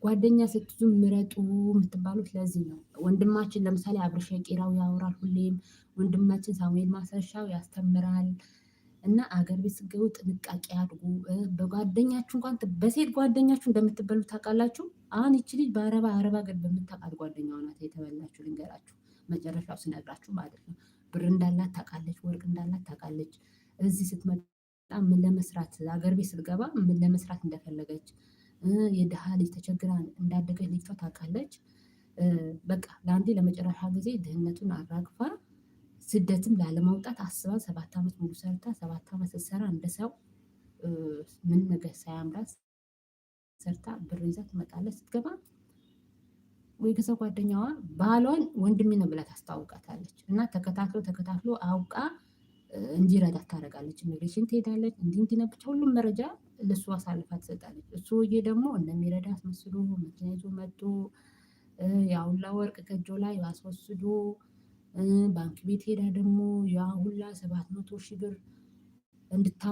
ጓደኛ ስትይዙ ምረጡ የምትባሉት ለዚህ ነው። ወንድማችን ለምሳሌ አብርሽ የቄራው ያወራል ሁሌም፣ ወንድማችን ሳሙኤል ማስረሻው ያስተምራል። እና አገር ቤት ስትገቡ ጥንቃቄ አድርጉ። በጓደኛችሁ እንኳን በሴት ጓደኛችሁ እንደምትበሉ ታውቃላችሁ። አሁን ይቺ ልጅ አረብ ሀገር በምታውቃት ጓደኛዋ ናት የተበላችሁ። ልንገራችሁ መጨረሻው ስነግራችሁ ማለት ነው። ብር እንዳላት ታውቃለች፣ ወርቅ እንዳላት ታውቃለች። እዚህ ስትመጣ ምን ለመስራት አገር ቤት ስትገባ ምን ለመስራት እንደፈለገች፣ የድሃ ልጅ ተቸግራ እንዳደገች ልጅቷ ታውቃለች። በቃ ለአንዴ ለመጨረሻ ጊዜ ድህነቱን አራግፋ ስደትም ላለማውጣት አስባ 7 ዓመት ሙሉ ሰርታ 7 ዓመት ስትሰራ እንደ ሰው ምን ነገር ሳያምራት ሰርታ ብር ይዛ ትመጣለች። ስትገባ ወይ ከሰው ጓደኛዋ ባሏን ወንድሜ ነው ብላ ታስታውቃታለች። እና ተከታትሎ አውቃ እንዲረዳት ታደርጋለች። ኢሚግሬሽን ትሄዳለች። እንዲህ ነው ብቻ ሁሉም መረጃ ለሱ አሳልፋ ትሰጣለች። እሱ ሰውዬ ደግሞ እንደሚረዳ አስመስሎ መኪና ይዞ መጥቶ ያ ሁላ ወርቅ ከእጇ ላይ አስወስዶ ባንክ ቤት ሄዳ ደግሞ ያ ሁላ 700,000 ብር እንድታ